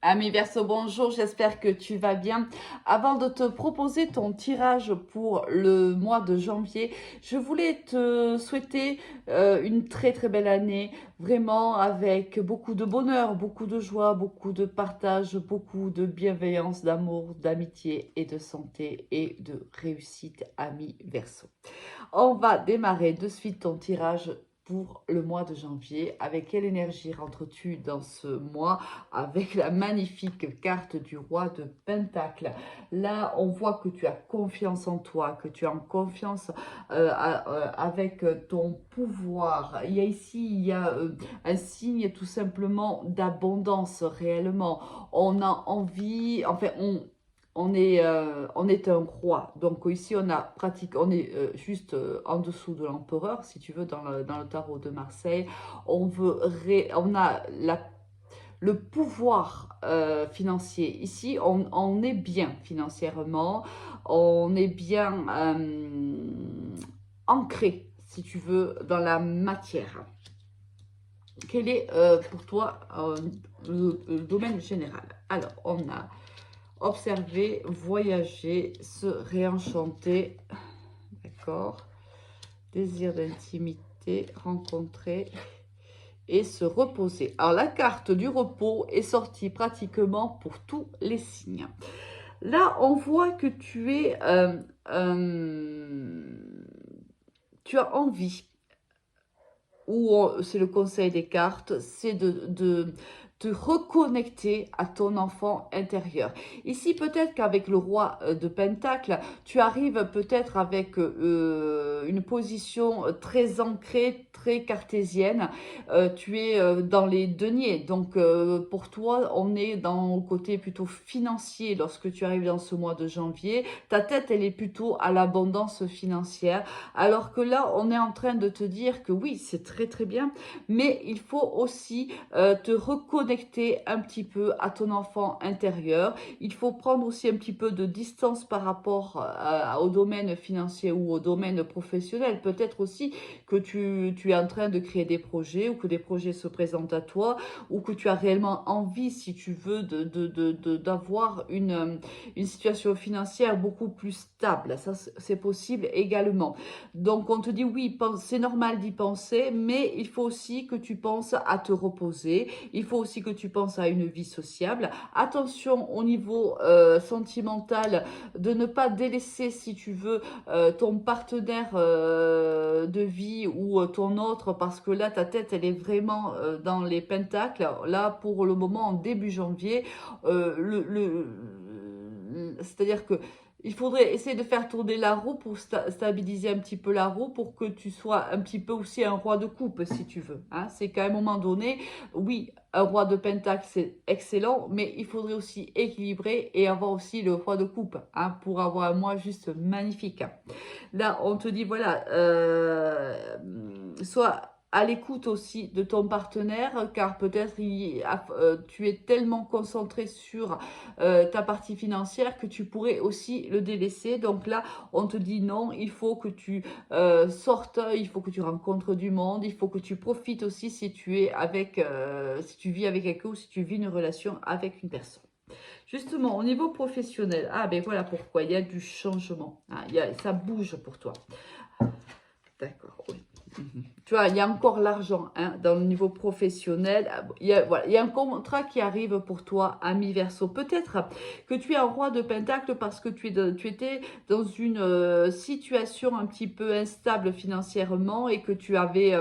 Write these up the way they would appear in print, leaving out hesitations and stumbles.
Ami Verseau, bonjour, j'espère que tu vas bien. Avant de te proposer ton tirage pour le mois de janvier, je voulais te souhaiter une très très belle année, vraiment avec beaucoup de bonheur, beaucoup de joie, beaucoup de partage, beaucoup de bienveillance, d'amour, d'amitié et de santé et de réussite, ami Verseau. On va démarrer de suite ton tirage pour le mois de janvier. Avec quelle énergie rentres-tu dans ce mois? Avec la magnifique carte du roi de Pentacle. Là, on voit que tu as confiance en toi, que tu as confiance avec ton pouvoir. Il y a un signe tout simplement d'abondance réellement. On a envie, enfin, on est un roi. Donc ici, on est juste en dessous de l'empereur, si tu veux, dans le tarot de Marseille. On a le pouvoir financier. Ici, on est bien financièrement, on est bien ancré, si tu veux, dans la matière. Quel est pour toi le domaine général? Alors, on a observer, voyager, se réenchanter, d'accord, désir d'intimité, rencontrer et se reposer. Alors la carte du repos est sortie pratiquement pour tous les signes. Là, on voit que tu as envie, ou c'est le conseil des cartes, c'est de te reconnecter à ton enfant intérieur. Ici, peut-être qu'avec le roi de Pentacle, tu arrives peut-être avec une position très ancrée, très cartésienne. Tu es dans les deniers. Donc, pour toi, on est dans le côté plutôt financier lorsque tu arrives dans ce mois de janvier. Ta tête, elle est plutôt à l'abondance financière. Alors que là, on est en train de te dire que oui, c'est très très bien, mais il faut aussi te reconnecter un petit peu à ton enfant intérieur. Il faut prendre aussi un petit peu de distance par rapport au domaine financier ou au domaine professionnel. Peut-être aussi que tu es en train de créer des projets ou que des projets se présentent à toi ou que tu as réellement envie, si tu veux, d'avoir une situation financière beaucoup plus stable. Ça, c'est possible également. Donc, on te dit oui, c'est normal d'y penser, mais il faut aussi que tu penses à te reposer. Il faut aussi que tu penses à une vie sociable. Attention au niveau sentimental, de ne pas délaisser, si tu veux, ton partenaire de vie ou ton autre, parce que là, ta tête, elle est vraiment dans les pentacles. Là, pour le moment, en début janvier, c'est-à-dire que il faudrait essayer de faire tourner la roue pour stabiliser un petit peu la roue pour que tu sois un petit peu aussi un roi de coupe, si tu veux. Hein. C'est qu'à un moment donné, oui, un roi de pentacle, c'est excellent, mais il faudrait aussi équilibrer et avoir aussi le roi de coupe hein, pour avoir un mois juste magnifique. Là, on te dit, voilà, soit à l'écoute aussi de ton partenaire, car peut-être tu es tellement concentré sur ta partie financière que tu pourrais aussi le délaisser. Donc là, on te dit non, il faut que tu sortes, il faut que tu rencontres du monde, il faut que tu profites aussi si tu es avec, si tu vis avec quelqu'un ou si tu vis une relation avec une personne. Justement, au niveau professionnel, ah ben voilà pourquoi, il y a du changement, hein, ça bouge pour toi. D'accord, oui. Tu vois, il y a encore l'argent hein, dans le niveau professionnel. Voilà, il y a un contrat qui arrive pour toi, ami Verseau. Peut-être que tu es un roi de Pentacle parce que tu étais dans une situation un petit peu instable financièrement et que tu avais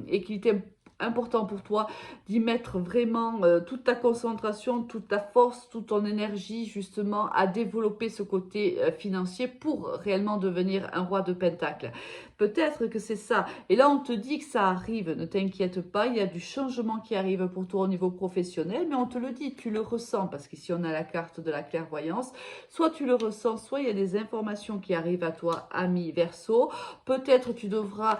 et qu'il était important pour toi d'y mettre vraiment toute ta concentration, toute ta force, toute ton énergie justement à développer ce côté financier pour réellement devenir un roi de Pentacle. Peut-être que c'est ça. Et là, on te dit que ça arrive. Ne t'inquiète pas, il y a du changement qui arrive pour toi au niveau professionnel, mais on te le dit, tu le ressens, parce qu'ici, on a la carte de la clairvoyance. Soit tu le ressens, soit il y a des informations qui arrivent à toi, ami Verseau. Peut-être tu devras,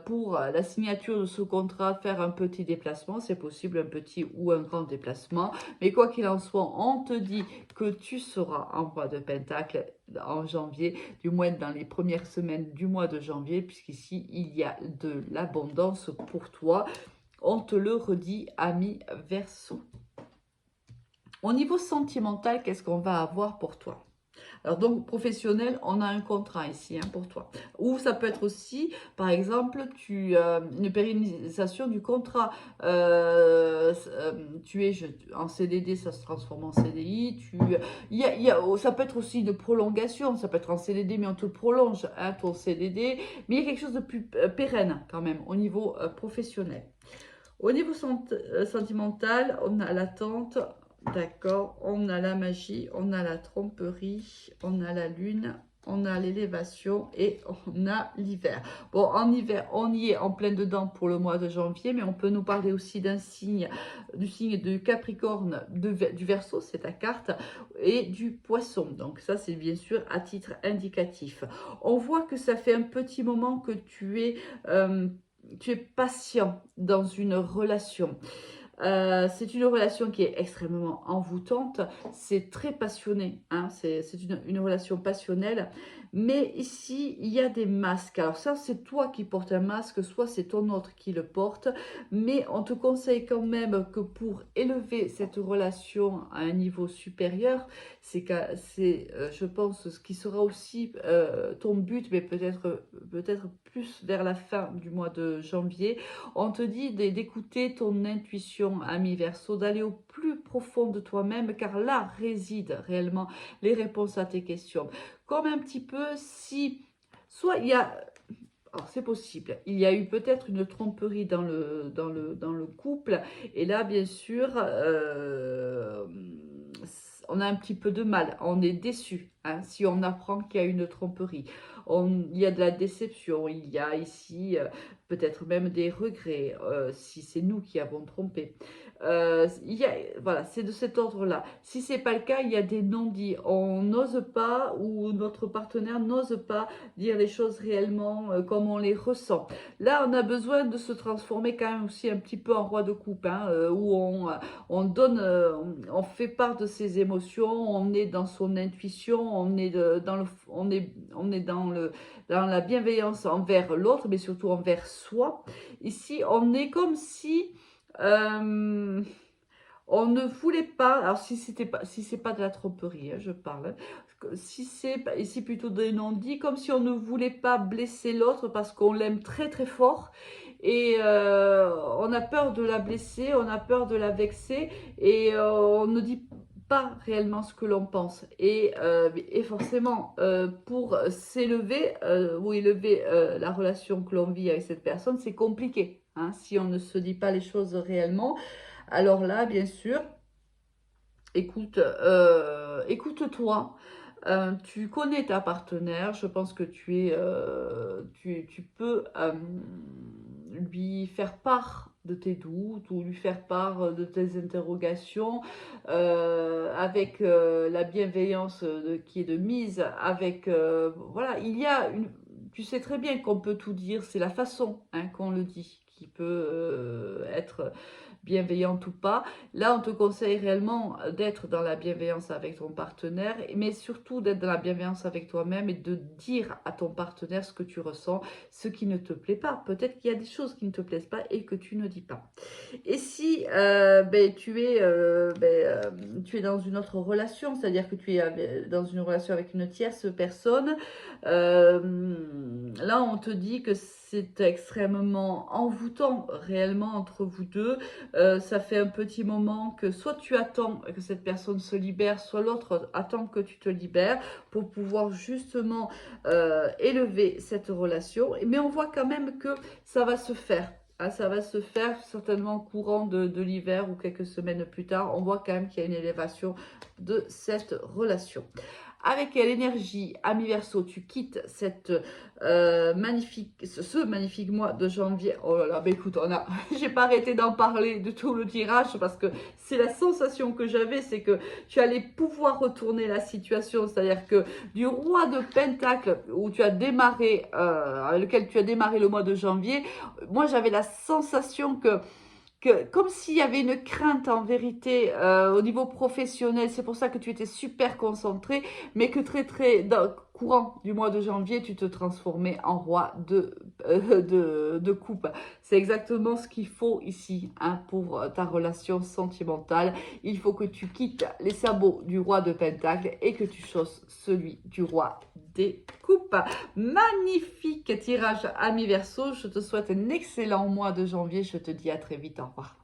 pour la signature de ce contrat, faire un petit déplacement. C'est possible, un petit ou un grand déplacement. Mais quoi qu'il en soit, on te dit que tu seras en roi de Pentacle en janvier, du moins dans les premières semaines du mois de janvier, puisqu'ici, il y a de l'abondance pour toi. On te le redit, ami Verseau. Au niveau sentimental, qu'est-ce qu'on va avoir pour toi? Alors donc professionnel, on a un contrat ici hein, pour toi. Ou ça peut être aussi, par exemple, une pérennisation du contrat. Tu es en CDD, ça se transforme en CDI. Ça peut être aussi de prolongation, ça peut être en CDD, mais on te prolonge hein, ton CDD. Mais il y a quelque chose de plus pérenne quand même au niveau professionnel. Au niveau sentimental, on a l'attente, d'accord, on a la magie, on a la tromperie, on a la lune, on a l'élévation et on a l'hiver. Bon, en hiver, on y est en plein dedans pour le mois de janvier, mais on peut nous parler aussi d'un signe, du signe de Capricorne, du Verseau, c'est ta carte, et du Poisson. Donc ça, c'est bien sûr à titre indicatif. On voit que ça fait un petit moment que tu es patient dans une relation. C'est une relation qui est extrêmement envoûtante, c'est très passionné, hein, c'est une relation passionnelle, mais ici, il y a des masques. Alors ça, c'est toi qui portes un masque, soit c'est ton autre qui le porte, mais on te conseille quand même que pour élever cette relation à un niveau supérieur, je pense, ce qui sera aussi ton but, mais peut-être plus vers la fin du mois de janvier, on te dit d'écouter ton intuition, ami Verseau, d'aller au plus profond de toi-même, car là résident réellement les réponses à tes questions. Comme un petit peu si, soit il y a, alors c'est possible, il y a eu peut-être une tromperie dans le couple, et là bien sûr, on a un petit peu de mal, on est déçu hein, si on apprend qu'il y a une tromperie. Il y a de la déception, il y a ici peut-être même des regrets si c'est nous qui avons trompé. Voilà, c'est de cet ordre-là. Si c'est pas le cas, il y a des non-dits. On n'ose pas ou notre partenaire n'ose pas dire les choses réellement comme on les ressent. Là, on a besoin de se transformer quand même aussi un petit peu en roi de coupe, hein, où on donne, on fait part de ses émotions, on est dans son intuition, on est dans la bienveillance envers l'autre, mais surtout envers soi. Ici, on est comme si on ne voulait pas, alors si c'est pas de la tromperie, hein, je parle, hein, si c'est ici plutôt des non-dits, comme si on ne voulait pas blesser l'autre parce qu'on l'aime très très fort et on a peur de la blesser, on a peur de la vexer et on ne dit pas réellement ce que l'on pense. Et forcément, pour s'élever ou élever la relation que l'on vit avec cette personne, c'est compliqué. Hein, si on ne se dit pas les choses réellement, alors là, bien sûr, écoute-toi. Tu connais ta partenaire, je pense que tu peux lui faire part de tes doutes ou lui faire part de tes interrogations avec la bienveillance qui est de mise, avec voilà, tu sais très bien qu'on peut tout dire, c'est la façon hein, qu'on le dit qui peut être bienveillante ou pas. Là, on te conseille réellement d'être dans la bienveillance avec ton partenaire, mais surtout d'être dans la bienveillance avec toi-même et de dire à ton partenaire ce que tu ressens, ce qui ne te plaît pas. Peut-être qu'il y a des choses qui ne te plaisent pas et que tu ne dis pas. Et si tu es dans une autre relation, c'est-à-dire que tu es dans une relation avec une tierce personne, là, on te dit que c'est extrêmement envoûtant réellement entre vous deux. Ça fait un petit moment que soit tu attends que cette personne se libère, soit l'autre attend que tu te libères pour pouvoir justement élever cette relation. Mais on voit quand même que ça va se faire. Ah, ça va se faire certainement au courant de l'hiver ou quelques semaines plus tard. On voit quand même qu'il y a une élévation de cette relation. Avec l'énergie ami Verseau, tu quittes cette ce magnifique mois de janvier. Oh là là, bah écoute, j'ai pas arrêté d'en parler de tout le tirage parce que c'est la sensation que j'avais, c'est que tu allais pouvoir retourner la situation, c'est-à-dire que du roi de Pentacle où tu as démarré, avec lequel tu as démarré le mois de janvier, moi j'avais la sensation que comme s'il y avait une crainte en vérité au niveau professionnel, c'est pour ça que tu étais super concentré, mais que courant du mois de janvier, tu te transformais en roi de coupe. C'est exactement ce qu'il faut ici hein, pour ta relation sentimentale. Il faut que tu quittes les sabots du roi de Pentacle et que tu chausses celui du roi des coupes. Magnifique tirage ami Verseau. Je te souhaite un excellent mois de janvier. Je te dis à très vite. Au revoir.